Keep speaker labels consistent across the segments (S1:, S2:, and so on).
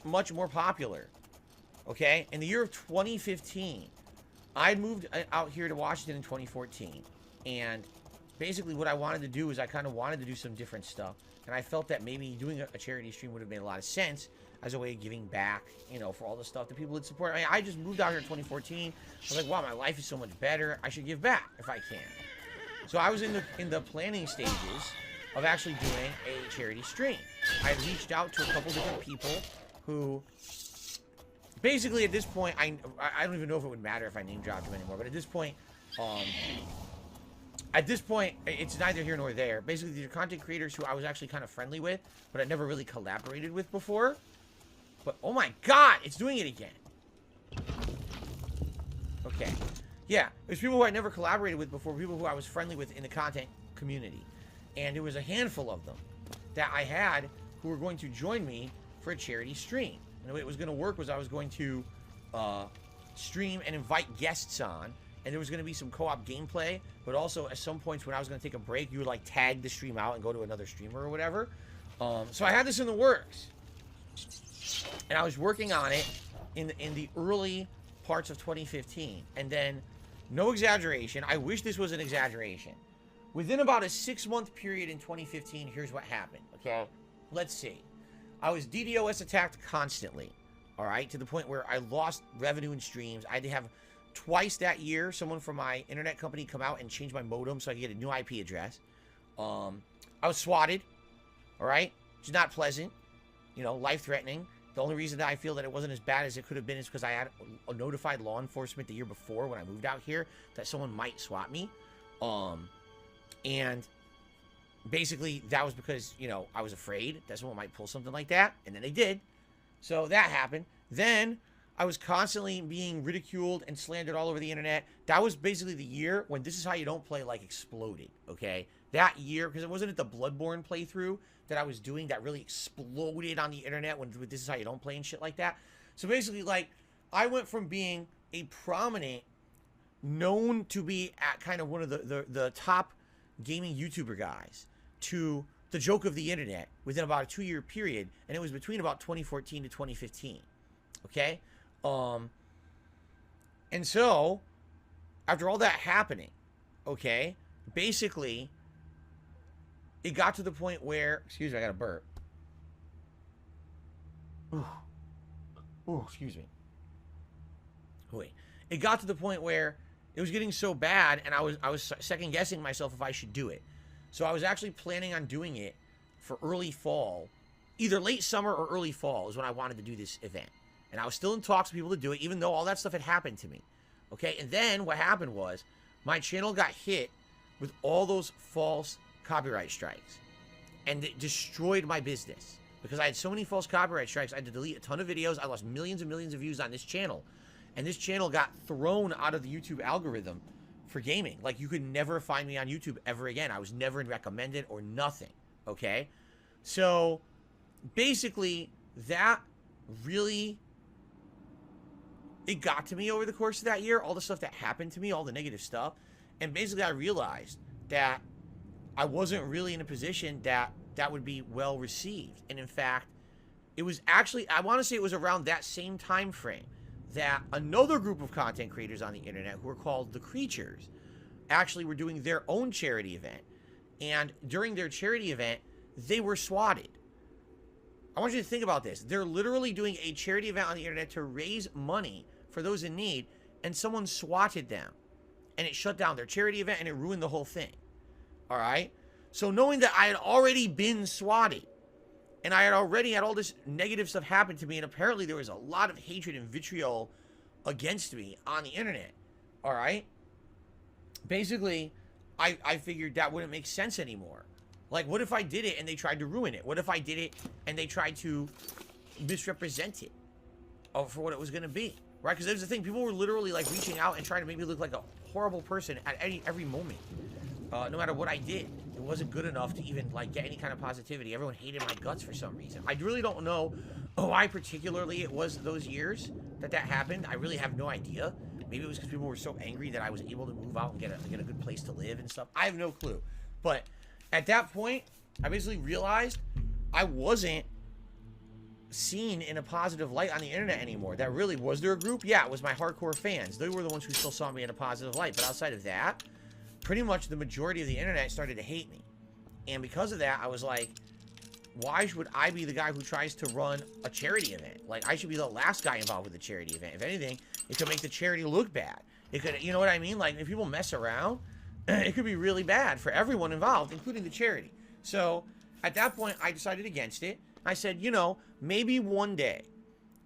S1: much more popular. Okay? In the year of 2015, I moved out here to Washington in 2014. And basically what I wanted to do is I kind of wanted to do some different stuff. And I felt that maybe doing a charity stream would have made a lot of sense as a way of giving back, you know, for all the stuff that people would support. I mean, I just moved out here in 2014. I was like, wow, my life is so much better. I should give back if I can. So I was in the planning stages of actually doing a charity stream. I had reached out to a couple different people who, basically at this point, I don't even know if it would matter if I name dropped them anymore. But at this point, it's neither here nor there. Basically, these are content creators who I was actually kind of friendly with, but I never really collaborated with before. But, oh my god, it's doing it again. Okay. Yeah, there's people who I never collaborated with before, people who I was friendly with in the content community. And there was a handful of them that I had who were going to join me for a charity stream. And the way it was going to work was I was going to stream and invite guests on. And there was going to be some co-op gameplay, but also at some points when I was going to take a break, you would like tag the stream out and go to another streamer or whatever. So I had this in the works. And I was working on it in the early parts of 2015. And then, no exaggeration, I wish this was an exaggeration. Within about a 6-month period in 2015, here's what happened, okay? Let's see. I was DDoS attacked constantly, all right? To the point where I lost revenue in streams. I had to have twice that year someone from my internet company come out and change my modem so I could get a new IP address. I was swatted, all right? Which is not pleasant, you know, life-threatening. The only reason that I feel that it wasn't as bad as it could have been is because I had notified law enforcement the year before when I moved out here that someone might swat me. And basically that was because, you know, I was afraid that someone might pull something like that. And then they did. So that happened. Then I was constantly being ridiculed and slandered all over the internet. That was basically the year when This Is How You Don't Play, like, exploded, okay? That year, because it wasn't the Bloodborne playthrough that I was doing that really exploded on the internet when This Is How You Don't Play and shit like that. So basically, like, I went from being a prominent, known to be at kind of one of the top gaming YouTuber guys to the joke of the internet within about a 2-year period, and it was between about 2014 to 2015, okay? And so, after all that happening, okay, basically, it got to the point where, excuse me, I got a burp. Ooh, excuse me. Wait. It got to the point where it was getting so bad, and I was second guessing myself if I should do it. So I was actually planning on doing it for early fall, either late summer or early fall is when I wanted to do this event. And I was still in talks with people to do it, even though all that stuff had happened to me. Okay, and then what happened was my channel got hit with all those false copyright strikes, and it destroyed my business because I had so many false copyright strikes. I had to delete a ton of videos. I lost millions and millions of views on this channel, and this channel got thrown out of the YouTube algorithm for gaming. Like, you could never find me on YouTube ever again. I was never in recommended or nothing. Okay, so basically that really, it got to me over the course of that year, all the stuff that happened to me, all the negative stuff. And basically I realized that I wasn't really in a position that would be well received. And in fact, it was actually, I want to say it was around that same time frame that another group of content creators on the internet who were called The Creatures actually were doing their own charity event. And during their charity event, they were swatted. I want you to think about this. They're literally doing a charity event on the internet to raise money for those in need, and someone swatted them. And it shut down their charity event, and it ruined the whole thing. All right? So knowing that I had already been swatted, and I had already had all this negative stuff happen to me, and apparently there was a lot of hatred and vitriol against me on the internet. All right? Basically, I figured that wouldn't make sense anymore. Like, what if I did it and they tried to ruin it? What if I did it and they tried to misrepresent it for what it was going to be? Right? Because there's the thing. People were literally, like, reaching out and trying to make me look like a horrible person at every moment. No matter what I did. It wasn't good enough to even, like, get any kind of positivity. Everyone hated my guts for some reason. I really don't know why particularly it was those years that happened. I really have no idea. Maybe it was because people were so angry that I was able to move out and get a good place to live and stuff. I have no clue. But at that point, I basically realized I wasn't seen in a positive light on the internet anymore. That really, was there a group? Yeah, it was my hardcore fans. They were the ones who still saw me in a positive light. But outside of that, pretty much the majority of the internet started to hate me. And because of that, I was like, why should I be the guy who tries to run a charity event? Like, I should be the last guy involved with the charity event. If anything, it could make the charity look bad. It could, you know what I mean? Like, if people mess around, it could be really bad for everyone involved, including the charity. So, at that point, I decided against it. I said, you know, maybe one day,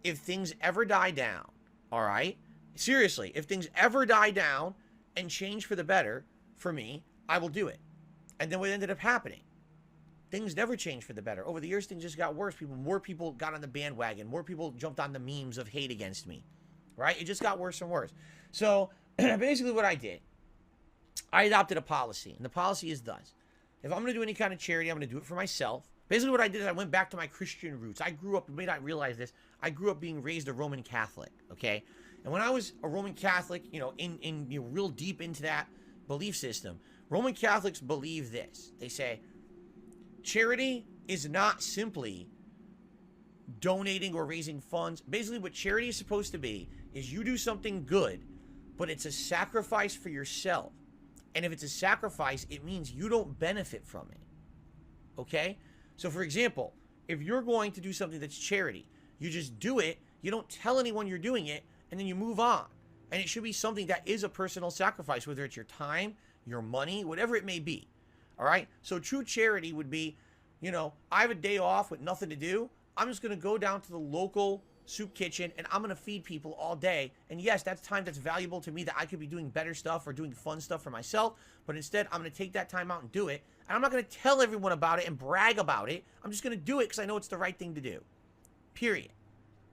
S1: if things ever die down, all right? Seriously, if things ever die down and change for the better for me, I will do it. And then what ended up happening? Things never changed for the better. Over the years, things just got worse. More people got on the bandwagon. More people jumped on the memes of hate against me, right? It just got worse and worse. So basically what I did, I adopted a policy. And the policy is thus. If I'm going to do any kind of charity, I'm going to do it for myself. Basically what I did is I went back to my Christian roots. I grew up, you may not realize this, I grew up being raised a Roman Catholic, okay? And when I was a Roman Catholic, you know, you know, real deep into that belief system, Roman Catholics believe this. They say, charity is not simply donating or raising funds. Basically, what charity is supposed to be is you do something good, but it's a sacrifice for yourself. And if it's a sacrifice, it means you don't benefit from it. Okay? So, for example, if you're going to do something that's charity, you just do it, you don't tell anyone you're doing it, and then you move on. And it should be something that is a personal sacrifice, whether it's your time, your money, whatever it may be. All right? So true charity would be, you know, I have a day off with nothing to do. I'm just going to go down to the local soup kitchen and I'm going to feed people all day. And yes, that's time that's valuable to me that I could be doing better stuff or doing fun stuff for myself. But instead, I'm going to take that time out and do it. And I'm not going to tell everyone about it and brag about it. I'm just going to do it because I know it's the right thing to do. Period.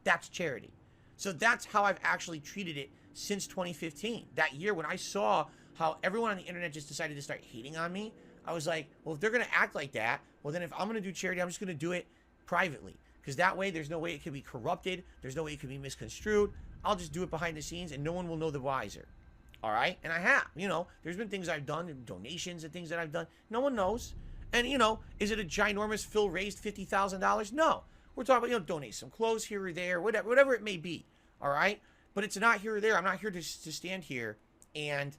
S1: That's charity. So that's how I've actually treated it since 2015. That year when I saw how everyone on the internet just decided to start hating on me, I was like, well, if they're going to act like that, well, then if I'm going to do charity, I'm just going to do it privately. Because that way, there's no way it can be corrupted. There's no way it can be misconstrued. I'll just do it behind the scenes, and no one will know the wiser. All right? And I have. You know, there's been things I've done, donations and things that I've done. No one knows. And, you know, is it a ginormous Phil raised $50,000? No. We're talking about, you know, donate some clothes here or there, whatever it may be. All right? But it's not here or there. I'm not here to stand here and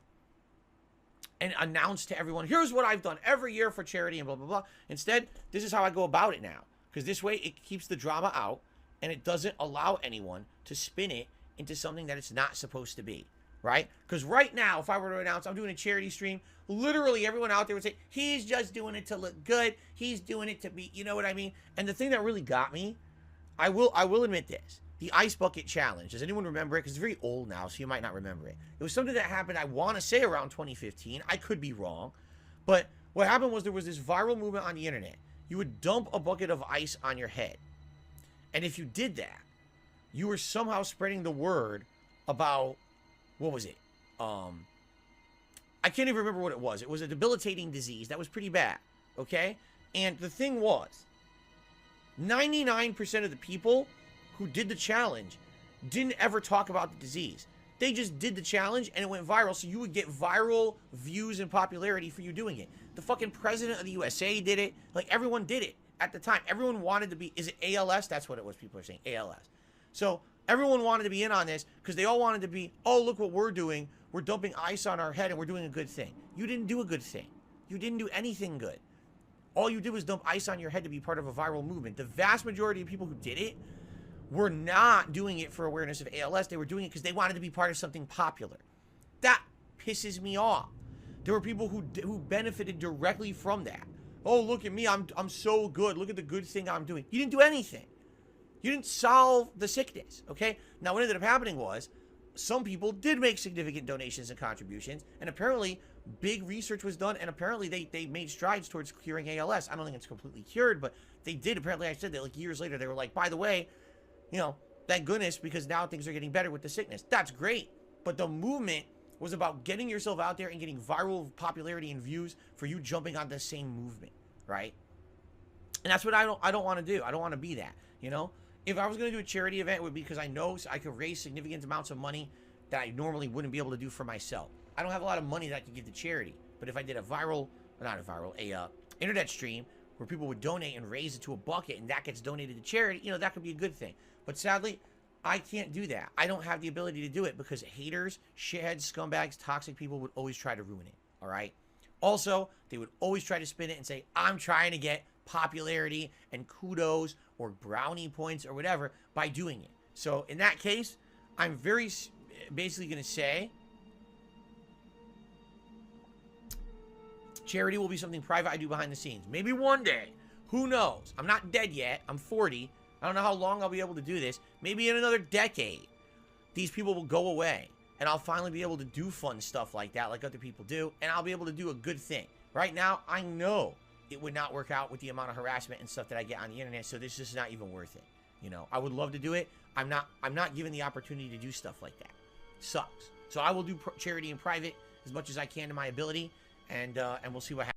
S1: announce to everyone, here's what I've done every year for charity and blah, blah, blah. Instead, this is how I go about it now. Because this way, it keeps the drama out, and it doesn't allow anyone to spin it into something that it's not supposed to be, right? Because right now, if I were to announce I'm doing a charity stream, literally everyone out there would say, he's just doing it to look good. He's doing it to be, you know what I mean? And the thing that really got me, I will admit this. The Ice Bucket Challenge. Does anyone remember it? Because it's very old now, so you might not remember it. It was something that happened, I want to say, around 2015. I could be wrong. But what happened was there was this viral movement on the internet. You would dump a bucket of ice on your head. And if you did that, you were somehow spreading the word about, what was it? I can't even remember what it was. It was a debilitating disease that was pretty bad, okay? And the thing was, 99% of the people who did the challenge didn't ever talk about the disease. They just did the challenge and it went viral, so you would get viral views and popularity for you doing it. The fucking president of the USA did it. Like, everyone did it at the time. Everyone wanted to be, is it ALS? That's what it was, people are saying, ALS. So everyone wanted to be in on this because they all wanted to be, oh, look what we're doing. We're dumping ice on our head and we're doing a good thing. You didn't do a good thing. You didn't do anything good. All you did was dump ice on your head to be part of a viral movement. The vast majority of people who did it were not doing it for awareness of ALS. They were doing it because they wanted to be part of something popular. That pisses me off. There were people who benefited directly from that. Oh, look at me. I'm so good. Look at the good thing I'm doing. You didn't do anything. You didn't solve the sickness, okay? Now, what ended up happening was some people did make significant donations and contributions, and apparently big research was done, and apparently they made strides towards curing ALS. I don't think it's completely cured, but they did. Apparently, I said that like years later, they were like, by the way, you know, thank goodness, because now things are getting better with the sickness. That's great. But the movement was about getting yourself out there and getting viral popularity and views for you jumping on the same movement, right? And that's what I don't want to do. I don't want to be that, you know? If I was going to do a charity event, it would be because I know I could raise significant amounts of money that I normally wouldn't be able to do for myself. I don't have a lot of money that I could give to charity. But if I did a internet stream where people would donate and raise it to a bucket and that gets donated to charity, you know, that could be a good thing. But sadly, I can't do that. I don't have the ability to do it because haters, shitheads, scumbags, toxic people would always try to ruin it, all right? Also, they would always try to spin it and say, I'm trying to get popularity and kudos or brownie points or whatever by doing it. So in that case, I'm very basically going to say charity will be something private I do behind the scenes. Maybe one day. Who knows? I'm not dead yet. I'm 40. I don't know how long I'll be able to do this. Maybe in another decade, these people will go away. And I'll finally be able to do fun stuff like that, like other people do. And I'll be able to do a good thing. Right now, I know it would not work out with the amount of harassment and stuff that I get on the internet. So this is not even worth it. You know, I would love to do it. I'm not given the opportunity to do stuff like that. Sucks. So I will do charity in private as much as I can to my ability. And we'll see what happens.